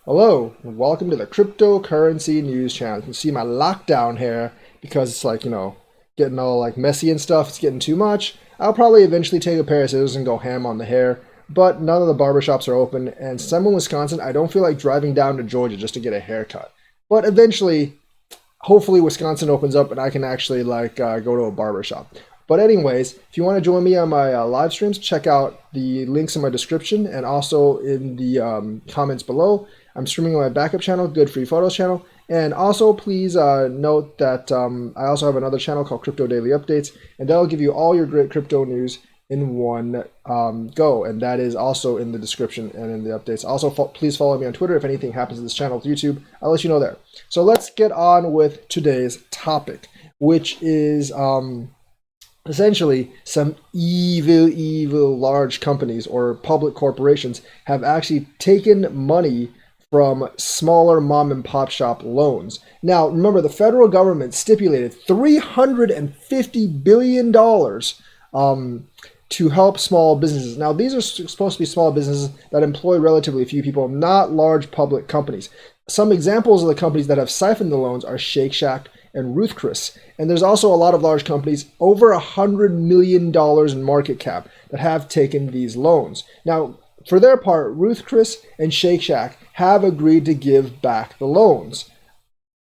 Hello, and welcome to the Cryptocurrency News Channel. You can see my lockdown hair because it's like, getting all like messy and stuff. It's getting too much. I'll probably eventually take a pair of scissors and go ham on the hair, but none of the barbershops are open. And since I'm in Wisconsin, I don't feel like driving down to Georgia just to get a haircut. But eventually, hopefully Wisconsin opens up and I can actually go to a barbershop. But anyways, if you want to join me on my live streams, check out the links in my description and also in the comments below. I'm streaming on my backup channel, Good Free Photos channel. And also please note that I also have another channel called Crypto Daily Updates, and that'll give you all your great crypto news in one go, and that is also in the description and in the updates. Also, please follow me on Twitter. If anything happens to this channel with YouTube, I'll let you know there. So let's get on with today's topic, which is essentially some evil large companies or public corporations have actually taken money from smaller mom and pop shop loans. Now, remember, the federal government stipulated $350 billion to help small businesses. Now, these are supposed to be small businesses that employ relatively few people, not large public companies. Some examples of the companies that have siphoned the loans are Shake Shack and Ruth Chris. And there's also a lot of large companies, over $100 million in market cap, that have taken these loans. Now, for their part, Ruth Chris and Shake Shack have agreed to give back the loans.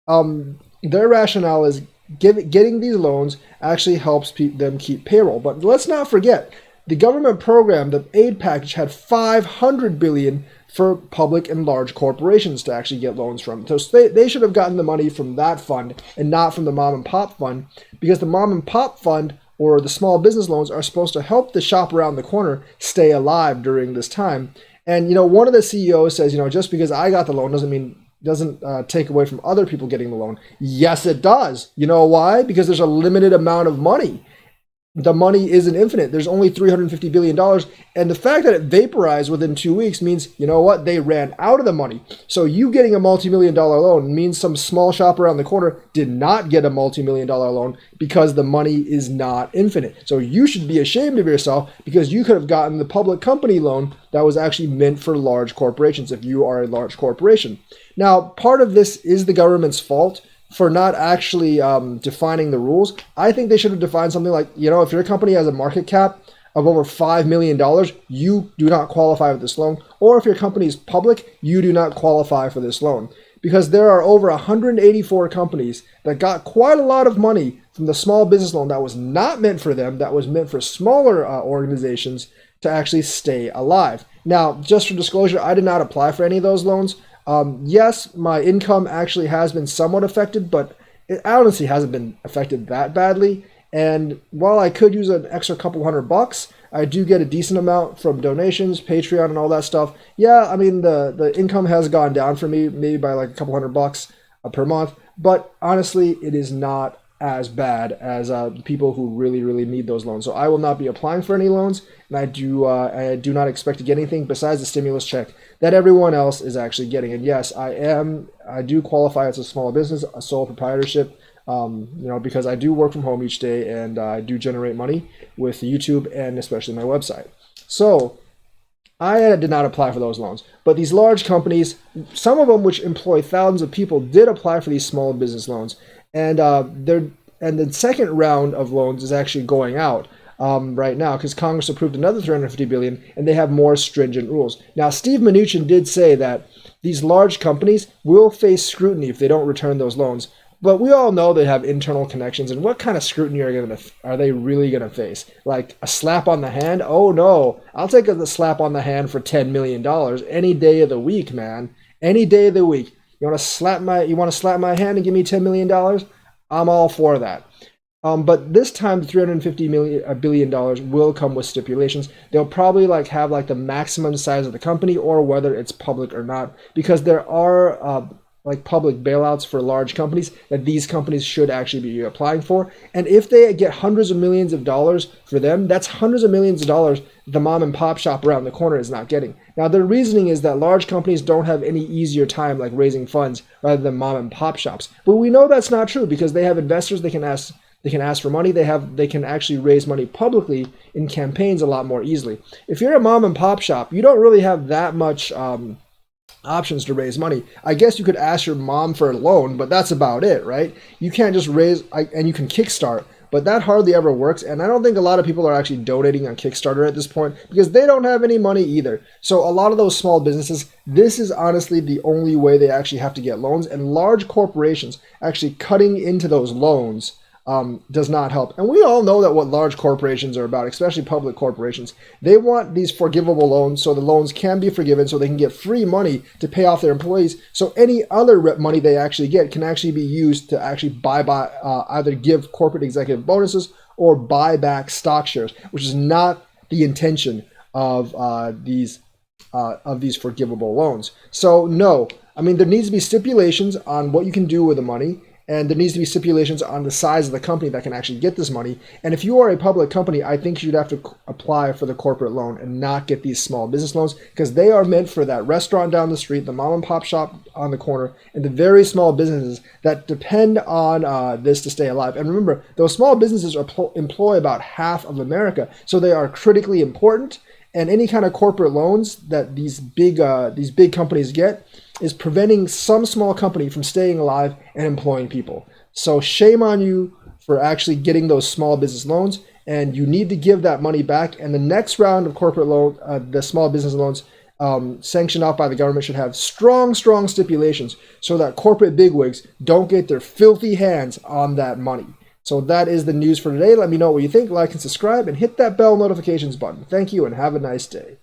Their rationale is getting these loans actually helps them keep payroll. But let's not forget, the government program, the aid package, had $500 billion for public and large corporations to actually get loans from. So they should have gotten the money from that fund and not from the mom and pop fund, because the mom and pop fund or the small business loans are supposed to help the shop around the corner stay alive during this time. And one of the CEOs says, just because I got the loan doesn't take away from other people getting the loan. Yes, it does. You know why? Because there's a limited amount of money. The money isn't infinite. There's only $350 billion. And the fact that it vaporized within 2 weeks means, they ran out of the money. So you getting a multi-million-dollar loan means some small shop around the corner did not get a multi-million-dollar loan because the money is not infinite. So you should be ashamed of yourself, because you could have gotten the public company loan that was actually meant for large corporations if you are a large corporation. Now, part of this is the government's fault for not actually defining the rules. I think they should have defined something like, if your company has a market cap of over $5 million, you do not qualify for this loan. Or if your company is public, you do not qualify for this loan. Because there are over 184 companies that got quite a lot of money from the small business loan that was not meant for them, that was meant for smaller organizations to actually stay alive. Now, just for disclosure, I did not apply for any of those loans. Yes, my income actually has been somewhat affected, but it honestly hasn't been affected that badly. And while I could use an extra couple $100, I do get a decent amount from donations, Patreon, and all that stuff. Yeah, the income has gone down for me, maybe by like a couple $100 per month. But honestly, it is not as bad as people who really need those loans. So I will not be applying for any loans, and I do not expect to get anything besides the stimulus check that everyone else is actually getting. And yes, I do qualify as a small business, a sole proprietorship, because I do work from home each day, and I do generate money with YouTube and especially my website. So I did not apply for those loans, but these large companies, some of them which employ thousands of people, did apply for these small business loans. And the second round of loans is actually going out right now, because Congress approved another $350 billion, and they have more stringent rules. Now, Steve Mnuchin did say that these large companies will face scrutiny if they don't return those loans. But we all know they have internal connections, and what kind of scrutiny are they really going to face? Like a slap on the hand? Oh no, I'll take a slap on the hand for $10 million any day of the week, man. Any day of the week. You want to slap my hand and give me $10 million? I'm all for that. But this time, the $350 billion will come with stipulations. They'll probably have the maximum size of the company, or whether it's public or not, because there are public bailouts for large companies that these companies should actually be applying for. And if they get hundreds of millions of dollars for them, that's hundreds of millions of dollars the mom and pop shop around the corner is not getting. Now, their reasoning is that large companies don't have any easier time raising funds rather than mom and pop shops. But we know that's not true, because they have investors they can ask for money. They can actually raise money publicly in campaigns a lot more easily. If you're a mom and pop shop, you don't really have that much options to raise money. I guess you could ask your mom for a loan, but that's about it, right? You can't just raise, and you can Kickstart, but that hardly ever works. And I don't think a lot of people are actually donating on Kickstarter at this point because they don't have any money either. So a lot of those small businesses, this is honestly the only way they actually have to get loans. And large corporations actually cutting into those loans does not help. And we all know that what large corporations are about, especially public corporations. They want these forgivable loans so the loans can be forgiven so they can get free money to pay off their employees. So any other money they actually get can actually be used to actually buy either give corporate executive bonuses or buy back stock shares, which is not the intention of these forgivable loans. So no, I mean, there needs to be stipulations on what you can do with the money. And there needs to be stipulations on the size of the company that can actually get this money. And if you are a public company, I think you'd have to apply for the corporate loan and not get these small business loans because they are meant for that restaurant down the street, the mom and pop shop on the corner, and the very small businesses that depend on this to stay alive. And remember, those small businesses employ about half of America, so they are critically important. And any kind of corporate loans that these big companies get is preventing some small company from staying alive and employing people. So shame on you for actually getting those small business loans, and you need to give that money back. And the next round of corporate loan, the small business loans sanctioned out by the government should have strong stipulations so that corporate bigwigs don't get their filthy hands on that money. So that is the news for today. Let me know what you think, like and subscribe, and hit that bell notifications button. Thank you and have a nice day.